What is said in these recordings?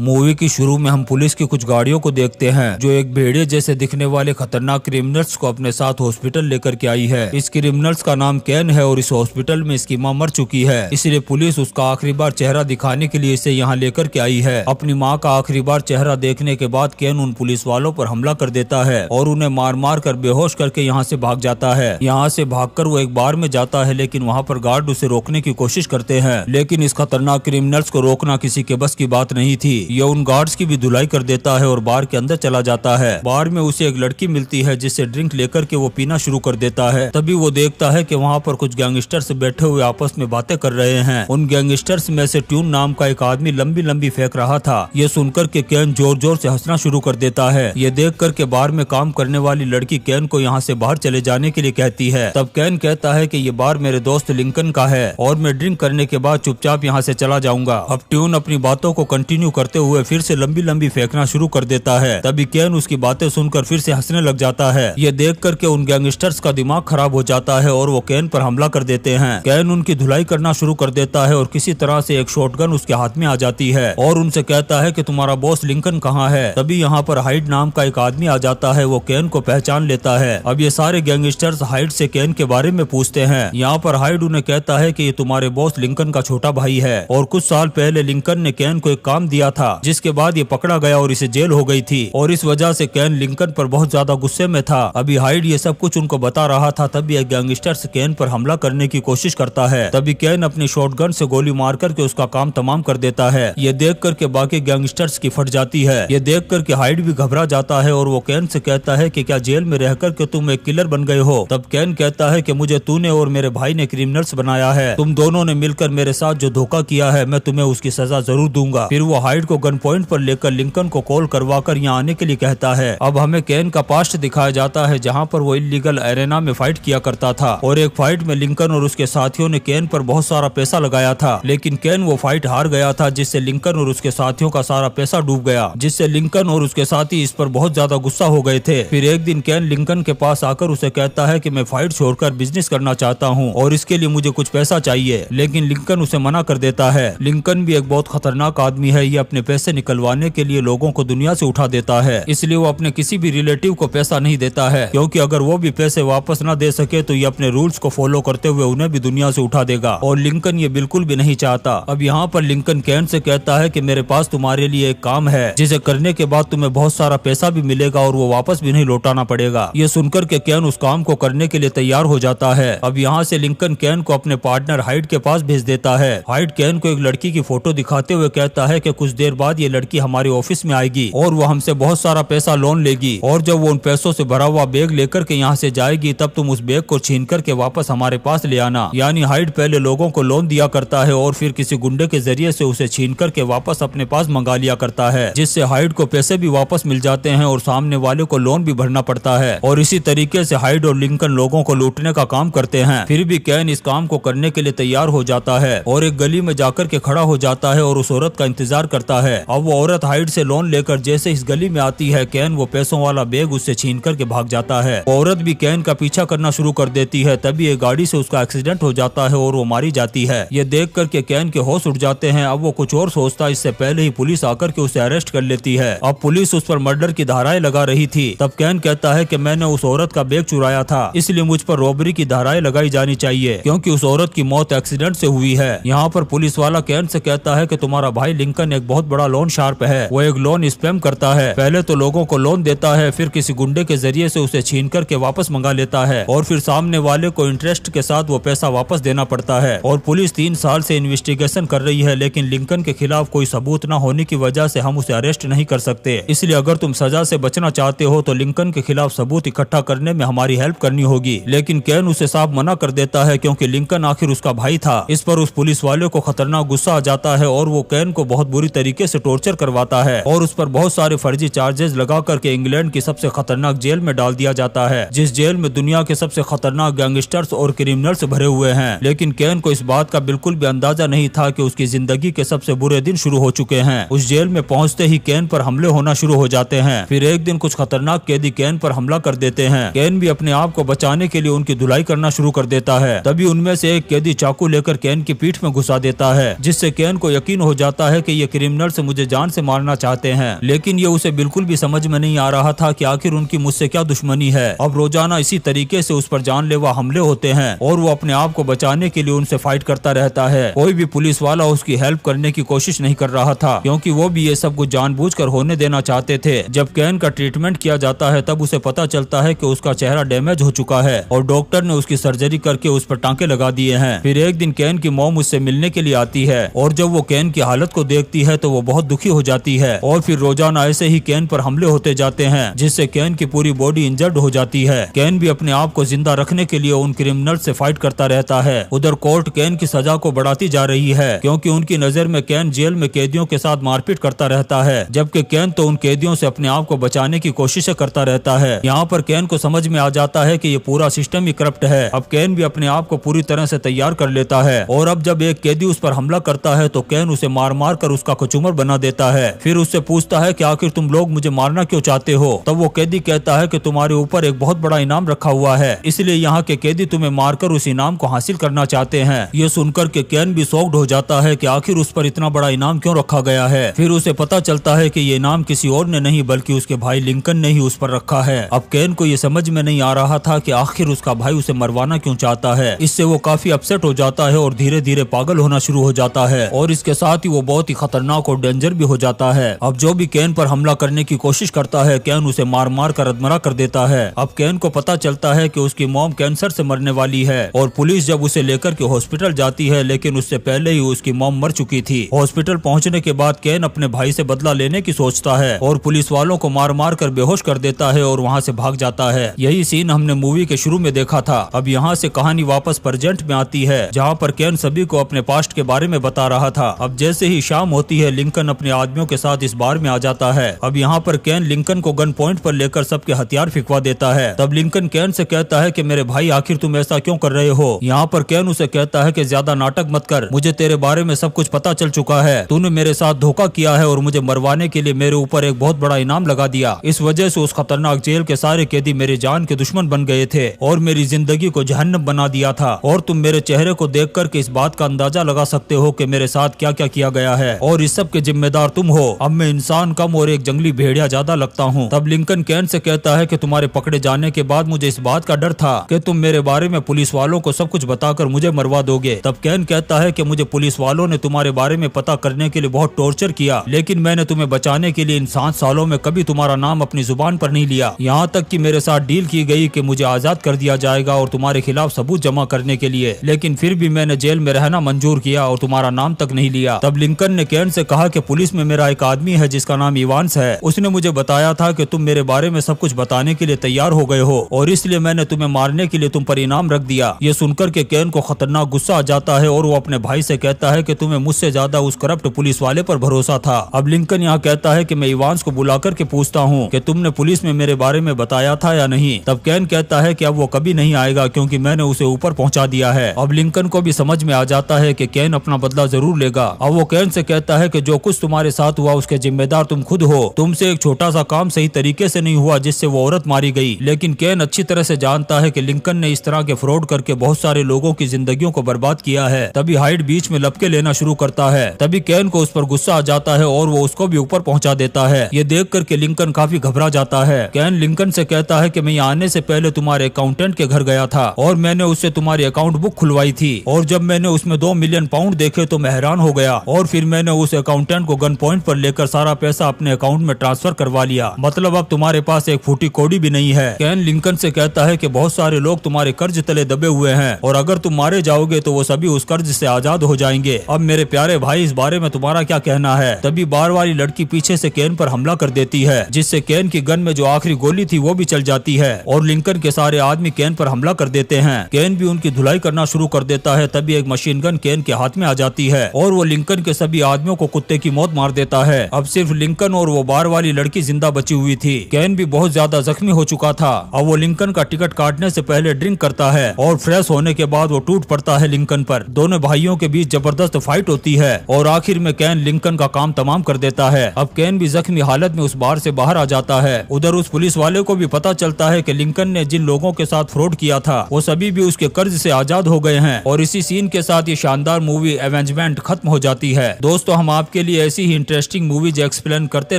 Movie की शुरू में हम पुलिस की कुछ गाड़ियों को देखते हैं जो एक भेड़िए जैसे दिखने वाले खतरनाक क्रिमिनल्स को अपने साथ हॉस्पिटल लेकर के आई है। इस क्रिमिनल्स का नाम कैन है और इस हॉस्पिटल में इसकी मां मर चुकी है, इसलिए पुलिस उसका आखिरी बार चेहरा दिखाने के लिए इसे यहाँ लेकर के आई है। अपनी माँ का आखिरी बार चेहरा देखने के बाद कैन उन पुलिस वालों पर हमला कर देता है और उन्हें मार मार कर बेहोश करके यहाँ से भाग जाता है। यहाँ से भागकर वो एक बार में जाता है, लेकिन वहाँ पर गार्ड उसे रोकने की कोशिश करते हैं, लेकिन इस खतरनाक क्रिमिनल्स को रोकना किसी के बस की बात नहीं थी। ये उन गार्ड्स की भी धुलाई कर देता है और बार के अंदर चला जाता है। बार में उसे एक लड़की मिलती है जिससे ड्रिंक लेकर के वो पीना शुरू कर देता है। तभी वो देखता है कि वहाँ पर कुछ गैंगस्टर्स बैठे हुए आपस में बातें कर रहे हैं। उन गैंगस्टर्स में से ट्यून नाम का एक आदमी लंबी लंबी फेंक रहा था। ये सुनकर के कैन जोर जोर से हंसना शुरू कर देता है। ये देख कर के बार में काम करने वाली लड़की कैन को यहाँ से बाहर चले जाने के लिए कहती है। तब कैन कहता है कि ये बार मेरे दोस्त लिंकन का है और मैं ड्रिंक करने के बाद चुपचाप यहाँ से चला जाऊंगा। अब ट्यून अपनी बातों को कंटिन्यू करते हुए फिर से लंबी लंबी फेंकना शुरू कर देता है। तभी कैन उसकी बातें सुनकर फिर से हंसने लग जाता है। ये देख करके उन गैंगस्टर्स का दिमाग खराब हो जाता है और वो कैन पर हमला कर देते हैं। कैन उनकी धुलाई करना शुरू कर देता है और किसी तरह से एक शॉटगन उसके हाथ में आ जाती है और उनसे कहता है कि तुम्हारा बॉस लिंकन कहाँ है। तभी यहाँ पर हाइड नाम का एक आदमी आ जाता है। वो कैन को पहचान लेता है। अब ये सारे गैंगस्टर्स हाइड से कैन के बारे में पूछते हैं। यहाँ पर हाइड उन्हें कहता है कि ये तुम्हारे बॉस लिंकन का छोटा भाई है और कुछ साल पहले लिंकन ने कैन को एक काम दिया था जिसके बाद ये पकड़ा गया और इसे जेल हो गई थी और इस वजह से कैन लिंकन पर बहुत ज्यादा गुस्से में था। अभी हाइड ये सब कुछ उनको बता रहा था, तभी एक गैंगस्टर्स कैन पर हमला करने की कोशिश करता है। तभी कैन अपनी शॉटगन से गोली मार करके उसका काम तमाम कर देता है। ये देख करके बाकी गैंगस्टर्स की फट जाती है। ये देख करके हाइड भी घबरा जाता है और वो कैन से कहता है कि क्या जेल में रह करके तुम एक किलर बन गए हो। तब कैन कहता है कि मुझे तूने और मेरे भाई ने क्रिमिनल्स बनाया है, तुम दोनों ने मिलकर मेरे साथ जो धोखा किया है मैं तुम्हें उसकी सजा जरूर दूंगा। फिर वो हाइड को गन पॉइंट पर लेकर लिंकन को कॉल करवा कर यहाँ आने के लिए कहता है। अब हमें कैन का पास्ट दिखाया जाता है जहाँ पर वो इलीगल एरेना में फाइट किया करता था और एक फाइट में लिंकन और उसके साथियों ने कैन पर बहुत सारा पैसा लगाया था, लेकिन कैन वो फाइट हार गया था जिससे लिंकन और उसके साथियों का सारा पैसा डूब गया, जिससे लिंकन और उसके साथी इस पर बहुत ज्यादा गुस्सा हो गए थे। फिर एक दिन कैन लिंकन के पास आकर उसे कहता है कि मैं फाइट छोड़कर बिजनेस करना चाहता हूँ और इसके लिए मुझे कुछ पैसा चाहिए, लेकिन लिंकन उसे मना कर देता है। लिंकन भी एक बहुत खतरनाक आदमी है। ये अपने पैसे निकलवाने के लिए लोगों को दुनिया से उठा देता है, इसलिए वो अपने किसी भी रिलेटिव को पैसा नहीं देता है, क्योंकि अगर वो भी पैसे वापस न दे सके तो ये अपने रूल्स को फॉलो करते हुए उन्हें भी दुनिया से उठा देगा और लिंकन ये बिल्कुल भी नहीं चाहता। अब यहाँ पर लिंकन कैन से कहता है कि मेरे पास तुम्हारे लिए एक काम है जिसे करने के बाद तुम्हें बहुत सारा पैसा भी मिलेगा और वो वापस भी नहीं लौटाना पड़ेगा। ये सुनकर के कैन उस काम को करने के लिए तैयार हो जाता है। अब यहाँ से लिंकन कैन को अपने पार्टनर हाइड के पास भेज देता है। हाइड कैन को एक लड़की की फोटो दिखाते हुए कहता है कि कुछ देर बाद ये लड़की हमारे ऑफिस में आएगी और वो हमसे बहुत सारा पैसा लोन लेगी और जब वो उन पैसों से भरा हुआ बैग लेकर के यहाँ से जाएगी तब तुम उस बैग को छीन करके वापस हमारे पास ले आना। यानी हाइड पहले लोगों को लोन दिया करता है और फिर किसी गुंडे के जरिए से उसे छीन करके वापस अपने पास मंगा लिया करता है, जिससे हाइड को पैसे भी वापस मिल जाते हैं और सामने वाले को लोन भी भरना पड़ता है। और इसी तरीके से हाइड और लिंकन लोगों को लूटने का काम करते हैं। फिर भी कैन इस काम को करने के लिए तैयार हो जाता है और एक गली में जाकर के खड़ा हो जाता है और उस औरत का इंतजार करता है। अब वो औरत हाइड से लोन लेकर जैसे इस गली में आती है, कैन वो पैसों वाला बैग उससे छीन करके भाग जाता है। औरत भी कैन का पीछा करना शुरू कर देती है। तभी एक गाड़ी से उसका एक्सीडेंट हो जाता है और वो मारी जाती है। ये देख करके कैन के होश उड़ जाते हैं। अब वो कुछ और सोचता है, इससे पहले ही पुलिस आकर के उसे अरेस्ट कर लेती है। अब पुलिस उस पर मर्डर की धाराएं लगा रही थी। तब कैन कहता है कि मैंने उस औरत का बैग चुराया था, इसलिए मुझ पर रॉबरी की धाराएं लगाई जानी चाहिए क्योंकि उस औरत की मौत एक्सीडेंट से हुई है। यहाँ पर पुलिस वाला कैन से कहता है कि तुम्हारा भाई लिंकन एक बहुत बड़ा लोन शार्प है। वो एक लोन स्पैम करता है, पहले तो लोगों को लोन देता है, फिर किसी गुंडे के जरिए से उसे छीन करके वापस मंगा लेता है और फिर सामने वाले को इंटरेस्ट के साथ वो पैसा वापस देना पड़ता है। और पुलिस 3 साल से इन्वेस्टिगेशन कर रही है, लेकिन लिंकन के खिलाफ कोई सबूत न होने की वजह से हम उसे अरेस्ट नहीं कर सकते। इसलिए अगर तुम सजा से बचना चाहते हो तो लिंकन के खिलाफ सबूत इकट्ठा करने में हमारी हेल्प करनी होगी। लेकिन कैन उसे साफ मना कर देता है क्योंकि लिंकन आखिर उसका भाई था। इस पर उस पुलिस वाले को खतरनाक गुस्सा आ जाता है और वो कैन को बहुत बुरी तरीके से टॉर्चर करवाता है और उस पर बहुत सारे फर्जी चार्जेस लगा करके इंग्लैंड की सबसे खतरनाक जेल में डाल दिया जाता है, जिस जेल में दुनिया के सबसे खतरनाक गैंगस्टर्स और क्रिमिनल्स भरे हुए हैं। लेकिन कैन को इस बात का बिल्कुल भी अंदाजा नहीं था कि उसकी जिंदगी के सबसे बुरे दिन शुरू हो चुके हैं। उस जेल में पहुंचते ही कैन पर हमले होना शुरू हो जाते हैं। फिर एक दिन कुछ खतरनाक कैदी कैन पर हमला कर देते हैं। कैन भी अपने आप को बचाने के लिए उनकी धुलाई करना शुरू कर देता है। तभी उनमें से एक कैदी चाकू लेकर कैन की पीठ में घुसा देता है, जिससे कैन को यकीन हो जाता है कि ये क्रिमिनल्स से मुझे जान से मारना चाहते हैं, लेकिन ये उसे बिल्कुल भी समझ में नहीं आ रहा था कि आखिर उनकी मुझसे क्या दुश्मनी है। अब रोजाना इसी तरीके से उस पर जानलेवा हमले होते हैं और वो अपने आप को बचाने के लिए उनसे फाइट करता रहता है। कोई भी पुलिस वाला उसकी हेल्प करने की कोशिश नहीं कर रहा था, क्योंकि वो भी ये सब कुछ जानबूझकर होने देना चाहते थे। जब कैन का ट्रीटमेंट किया जाता है तब उसे पता चलता है कि उसका चेहरा डैमेज हो चुका है और डॉक्टर ने उसकी सर्जरी करके उस पर टांके लगा दिए हैं। फिर एक दिन कैन की मॉम उससे मिलने के लिए आती है और जब वो कैन की हालत को देखती है तो वो बहुत दुखी हो जाती है और फिर रोजाना ऐसे ही कैन पर हमले होते जाते हैं, जिससे कैन की पूरी बॉडी इंजर्ड हो जाती है। कैन भी अपने आप को जिंदा रखने के लिए उन क्रिमिनल से फाइट करता रहता है। उधर कोर्ट कैन की सजा को बढ़ाती जा रही है, क्योंकि उनकी नजर में कैन जेल में कैदियों के साथ मारपीट करता रहता है, जबकि कैन तो उन कैदियों से अपने आप को बचाने की कोशिशें करता रहता है। यहाँ पर कैन को समझ में आ जाता है कि ये पूरा सिस्टम ही करप्ट है। अब कैन भी अपने आप को पूरी तरह से तैयार कर लेता है और अब जब एक कैदी उस पर हमला करता है तो कैन उसे मार मार कर उसका कचूमर बना देता है। फिर उससे पूछता है कि आखिर तुम लोग मुझे मारना क्यों चाहते हो? तब वो कैदी कहता है कि तुम्हारे ऊपर एक बहुत बड़ा इनाम रखा हुआ है, इसलिए यहाँ के कैदी तुम्हें मारकर उस इनाम को हासिल करना चाहते हैं। ये सुनकर के कैन भी शॉक्ड हो जाता है कि आखिर उस पर इतना बड़ा इनाम क्यों रखा गया है। फिर उसे पता चलता है कि ये इनाम किसी और ने नहीं बल्कि उसके भाई लिंकन ने ही उस पर रखा है। अब कैन को ये समझ में नहीं आ रहा था कि आखिर उसका भाई उसे मरवाना क्यों चाहता है। इससे वो काफी अपसेट हो जाता है और धीरे धीरे पागल होना शुरू हो जाता है और इसके साथ ही वो बहुत ही खतरनाक और डेंजर भी हो जाता है। अब जो भी कैन पर हमला करने की कोशिश करता है कैन उसे मार मार कर अधमरा कर देता है। अब कैन को पता चलता है कि उसकी मॉम कैंसर से मरने वाली है और पुलिस जब उसे लेकर के हॉस्पिटल जाती है, लेकिन उससे पहले ही उसकी मॉम मर चुकी थी। हॉस्पिटल पहुंचने के बाद कैन अपने भाई से बदला लेने की सोचता है और पुलिस वालों को मार मार कर बेहोश कर देता है और वहां से भाग जाता है। यही सीन हमने मूवी के शुरू में देखा था। अब यहाँ से कहानी वापस प्रेजेंट में आती है, जहाँ पर कैन सभी को अपने पास्ट के बारे में बता रहा था। अब जैसे ही शाम होती है लिंकन अपने आदमियों के साथ इस बार में आ जाता है। अब यहाँ पर कैन लिंकन को गन पॉइंट पर लेकर सबके हथियार फिकवा देता है। तब लिंकन कैन से कहता है कि मेरे भाई आखिर तुम ऐसा क्यों कर रहे हो? यहाँ पर कैन उसे कहता है कि ज्यादा नाटक मत कर, मुझे तेरे बारे में सब कुछ पता चल चुका है। तूने मेरे साथ धोखा किया है और मुझे मरवाने के लिए मेरे ऊपर एक बहुत बड़ा इनाम लगा दिया। इस वजह से उस खतरनाक जेल के सारे कैदी मेरी जान के दुश्मन बन गए थे और मेरी जिंदगी को जहन्नम बना दिया था। और तुम मेरे चेहरे को देख करके इस बात का अंदाजा लगा सकते हो कि मेरे साथ क्या क्या किया गया है और इस सब के जिम्मेदार तुम हो। अब मैं इंसान कम और एक जंगली भेड़िया ज्यादा लगता हूँ। तब लिंकन कैन से कहता है कि तुम्हारे पकड़े जाने के बाद मुझे इस बात का डर था कि तुम मेरे बारे में पुलिस वालों को सब कुछ बताकर मुझे मरवा दोगे। तब कैन कहता है कि मुझे पुलिस वालों ने तुम्हारे बारे में पता करने के लिए बहुत टॉर्चर किया, लेकिन मैंने तुम्हें बचाने के लिए इन 7 सालों में कभी तुम्हारा नाम अपनी जुबान पर नहीं लिया। यहाँ तक कि मेरे साथ डील की गई कि मुझे आजाद कर दिया जाएगा और तुम्हारे खिलाफ सबूत जमा करने के लिए, लेकिन फिर भी मैंने जेल में रहना मंजूर किया और तुम्हारा नाम तक नहीं लिया। तब लिंकन ने कैन से कहा कि पुलिस में मेरा एक आदमी है जिसका नाम इवांस है, उसने मुझे बताया था कि तुम मेरे बारे में सब कुछ बताने के लिए तैयार हो गए हो और इसलिए मैंने तुम्हें मारने के लिए तुम पर इनाम रख दिया। ये सुनकर के कैन को खतरनाक गुस्सा आ जाता है और वो अपने भाई से कहता है कि तुम्हें मुझसे ज्यादा उस करप्ट पुलिस वाले पर भरोसा था। अब लिंकन यहाँ कहता है कि मैं इवांस को बुलाकर के पूछता हूँ कि तुमने पुलिस में मेरे बारे में बताया था या नहीं। तब कैन कहता है कि अब वो कभी नहीं आएगा क्योंकि मैंने उसे ऊपर पहुंचा दिया है। अब लिंकन को भी समझ में आ जाता है कि कैन अपना बदला जरूर लेगा। अब वो कैन से कहता है कि जो कुछ तुम्हारे साथ हुआ उसके जिम्मेदार तुम खुद हो। तुमसे एक छोटा सा काम सही तरीके से नहीं हुआ जिससे वो औरत मारी गई, लेकिन कैन अच्छी तरह से जानता है कि लिंकन ने इस तरह के फ्रॉड करके बहुत सारे लोगों की जिंदगियों को बर्बाद किया है। तभी हाइड बीच में लपके लेना शुरू करता है। तभी कैन को उस पर गुस्सा आ जाता है और वो उसको भी ऊपर पहुंचा देता है। ये देख करके लिंकन काफी घबरा जाता है। कैन लिंकन से कहता है कि मैं यहाँ आने से पहले तुम्हारे अकाउंटेंट के घर गया था और मैंने उससे तुम्हारी अकाउंट बुक खुलवाई थी और जब मैंने उसमें 2 मिलियन पाउंड देखे तो मैं हैरान हो गया और फिर मैंने उस अकाउंटेंट को गन पॉइंट पर लेकर सारा पैसा अपने अकाउंट में ट्रांसफर करवा लिया। मतलब अब तुम्हारे पास एक फूटी कौड़ी भी नहीं है। कैन लिंकन से कहता है कि बहुत सारे लोग तुम्हारे कर्ज तले दबे हुए हैं और अगर तुम मारे जाओगे तो वो सभी उस कर्ज से आजाद हो जाएंगे। अब मेरे प्यारे भाई इस बारे में तुम्हारा क्या कहना है? तभी बार वाली लड़की पीछे से कैन पर हमला कर देती है जिससे कैन की गन में जो आखिरी गोली थी वो भी चल जाती है और लिंकन के सारे आदमी कैन पर हमला कर देते हैं। कैन भी उनकी धुलाई करना शुरू कर देता है। तभी एक मशीन गन कैन के हाथ में आ जाती है और वो लिंकन के सभी आदमियों को कुत्ते की मौत मार देता है। अब सिर्फ लिंकन और वो बार वाली लड़की जिंदा बची हुई थी। कैन भी बहुत ज्यादा जख्मी हो चुका था। अब वो लिंकन का टिकट काटने से पहले ड्रिंक करता है और फ्रेश होने के बाद वो टूट पड़ता है लिंकन पर। दोनों भाइयों के बीच जबरदस्त फाइट होती है और आखिर में कैन लिंकन का काम तमाम कर देता है। अब कैन भी जख्मी हालत में उस बार से बाहर आ जाता है। उधर उस पुलिस वाले को भी पता चलता है कि लिंकन ने जिन लोगों के साथ फ्रॉड किया था वो सभी भी उसके कर्ज से आजाद हो गए हैं और इसी सीन के साथ ये शानदार मूवी एवेंजमेंट खत्म हो जाती है। दोस्तों हम आपके आपके लिए ऐसी ही इंटरेस्टिंग मूवीज एक्सप्लेन करते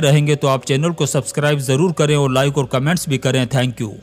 रहेंगे, तो आप चैनल को सब्सक्राइब जरूर करें और लाइक और कमेंट्स भी करें। Thank you.